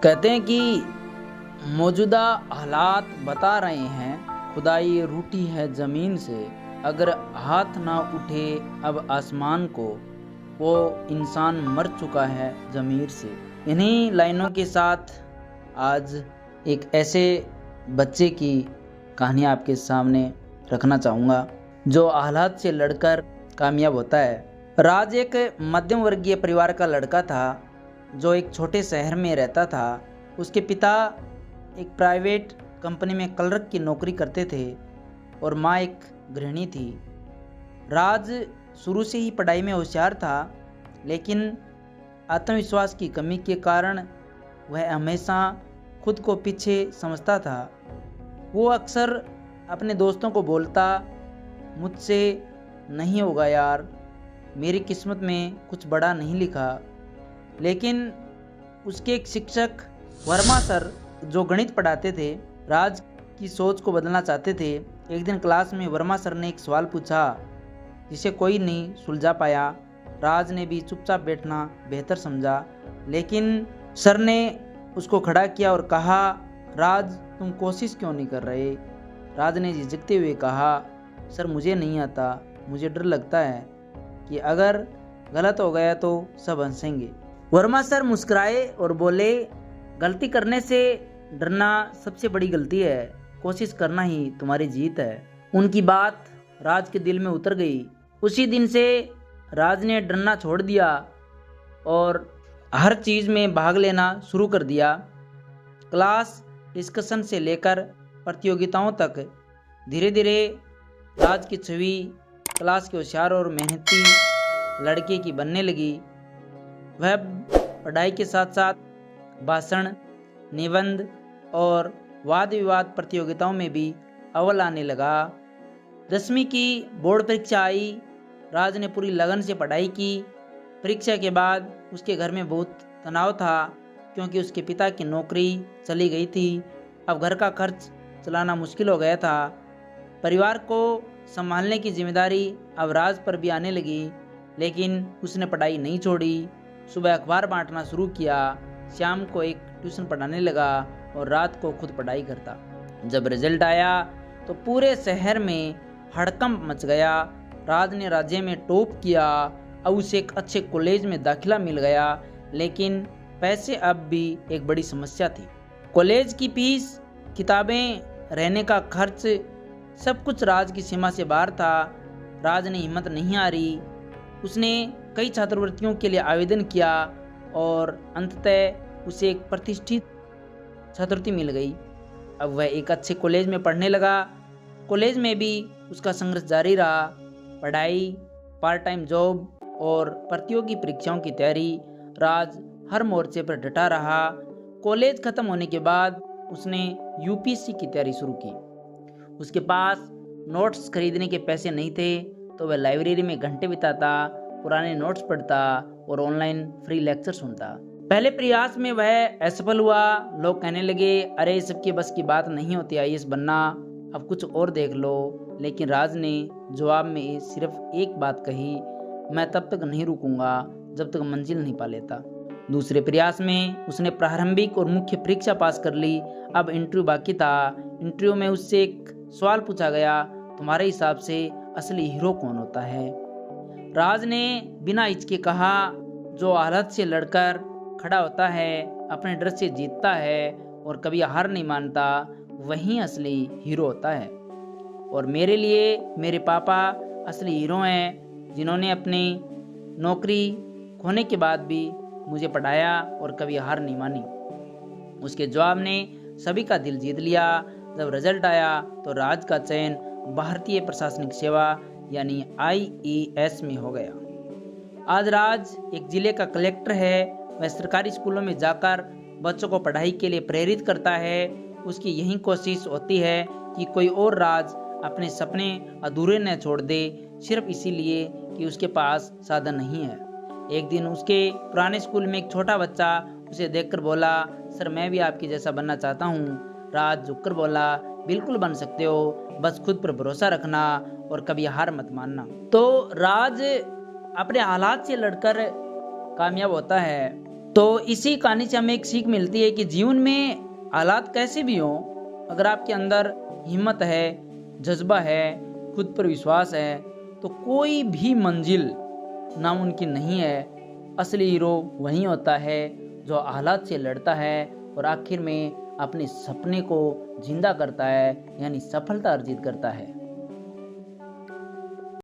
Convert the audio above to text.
कहते हैं कि मौजूदा हालात बता रहे हैं खुदाई रूठी है ज़मीन से, अगर हाथ ना उठे अब आसमान को, वो इंसान मर चुका है ज़मीर से। इन्हीं लाइनों के साथ आज एक ऐसे बच्चे की कहानी आपके सामने रखना चाहूँगा जो हालात से लड़कर कामयाब होता है। राज एक मध्यम वर्गीय परिवार का लड़का था जो एक छोटे शहर में रहता था। उसके पिता एक प्राइवेट कंपनी में क्लर्क की नौकरी करते थे और माँ एक गृहिणी थी। राज शुरू से ही पढ़ाई में होशियार था, लेकिन आत्मविश्वास की कमी के कारण वह हमेशा खुद को पीछे समझता था। वो अक्सर अपने दोस्तों को बोलता, मुझसे नहीं होगा यार, मेरी किस्मत में कुछ बड़ा नहीं लिखा। लेकिन उसके एक शिक्षक वर्मा सर जो गणित पढ़ाते थे, राज की सोच को बदलना चाहते थे। एक दिन क्लास में वर्मा सर ने एक सवाल पूछा जिसे कोई नहीं सुलझा पाया। राज ने भी चुपचाप बैठना बेहतर समझा, लेकिन सर ने उसको खड़ा किया और कहा, राज तुम कोशिश क्यों नहीं कर रहे? राज ने झिझकते हुए कहा, सर मुझे नहीं आता, मुझे डर लगता है कि अगर गलत हो गया तो सब हंसेंगे। वर्मा सर मुस्कुराए और बोले, गलती करने से डरना सबसे बड़ी गलती है, कोशिश करना ही तुम्हारी जीत है। उनकी बात राज के दिल में उतर गई। उसी दिन से राज ने डरना छोड़ दिया और हर चीज़ में भाग लेना शुरू कर दिया। क्लास डिस्कशन से लेकर प्रतियोगिताओं तक धीरे धीरे राज की छवि क्लास के होशियार और मेहनती लड़के की बनने लगी। वह पढ़ाई के साथ साथ भाषण, निबंध और वाद विवाद प्रतियोगिताओं में भी अव्वल आने लगा। 10वीं की बोर्ड परीक्षा आई। राज ने पूरी लगन से पढ़ाई की। परीक्षा के बाद उसके घर में बहुत तनाव था, क्योंकि उसके पिता की नौकरी चली गई थी। अब घर का खर्च चलाना मुश्किल हो गया था। परिवार को संभालने की जिम्मेदारी अब राज पर भी आने लगी, लेकिन उसने पढ़ाई नहीं छोड़ी। सुबह अखबार बांटना शुरू किया, शाम को एक ट्यूशन पढ़ाने लगा और रात को खुद पढ़ाई करता। जब रिजल्ट आया तो पूरे शहर में हड़कंप मच गया। राज ने राज्य में टॉप किया। अब उसे एक अच्छे कॉलेज में दाखिला मिल गया, लेकिन पैसे अब भी एक बड़ी समस्या थी। कॉलेज की फीस, किताबें, रहने का खर्च, सब कुछ राज की सीमा से बाहर था। राज ने हिम्मत नहीं हारी। उसने कई छात्रवृत्तियों के लिए आवेदन किया और अंततः उसे एक प्रतिष्ठित छात्रवृत्ति मिल गई। अब वह एक अच्छे कॉलेज में पढ़ने लगा। कॉलेज में भी उसका संघर्ष जारी रहा। पढ़ाई, पार्ट टाइम जॉब और प्रतियोगी परीक्षाओं की तैयारी, राज हर मोर्चे पर डटा रहा। कॉलेज खत्म होने के बाद उसने यूपीएससी की तैयारी शुरू की। उसके पास नोट्स खरीदने के पैसे नहीं थे, तो वह लाइब्रेरी में घंटे बिताता, पुराने नोट्स पढ़ता और ऑनलाइन फ्री लेक्चर सुनता। पहले प्रयास में वह असफल हुआ। लोग कहने लगे, अरे सबके बस की बात नहीं होती आईएएस बनना, अब कुछ और देख लो। लेकिन राज ने जवाब में सिर्फ एक बात कही, मैं तब तक नहीं रुकूंगा जब तक मंजिल नहीं पा लेता। दूसरे प्रयास में उसने प्रारंभिक और मुख्य परीक्षा पास कर ली। अब इंटरव्यू बाकी था। इंटरव्यू में उससे एक सवाल पूछा गया, तुम्हारे हिसाब से असली हीरो कौन होता है? राज ने बिना हिचके कहा, जो हालत से लड़कर खड़ा होता है, अपने डर से जीतता है और कभी हार नहीं मानता, वही असली हीरो होता है। और मेरे लिए मेरे पापा असली हीरो हैं, जिन्होंने अपनी नौकरी खोने के बाद भी मुझे पढ़ाया और कभी हार नहीं मानी। उसके जवाब ने सभी का दिल जीत लिया। जब रिजल्ट आया तो राज का चयन भारतीय प्रशासनिक सेवा यानी आईएएस में हो गया। आज राज एक जिले का कलेक्टर है। वह सरकारी स्कूलों में जाकर बच्चों को पढ़ाई के लिए प्रेरित करता है। उसकी यही कोशिश होती है कि कोई और राज अपने सपने अधूरे न छोड़ दे, सिर्फ इसीलिए कि उसके पास साधन नहीं है। एक दिन उसके पुराने स्कूल में एक छोटा बच्चा उसे देखकर बोला, सर मैं भी आपकी जैसा बनना चाहता हूँ। राज झुककर बोला, बिल्कुल बन सकते हो, बस खुद पर भरोसा रखना और कभी हार मत मानना। तो राज अपने हालात से लड़कर कामयाब होता है। तो इसी कहानी से हमें एक सीख मिलती है कि जीवन में हालात कैसे भी हों, अगर आपके अंदर हिम्मत है, जज्बा है, खुद पर विश्वास है, तो कोई भी मंजिल नामुमकिन नहीं है। असली हीरो वही होता है जो हालात से लड़ता है और आखिर में अपने सपने को जिंदा करता है, यानी सफलता अर्जित करता है।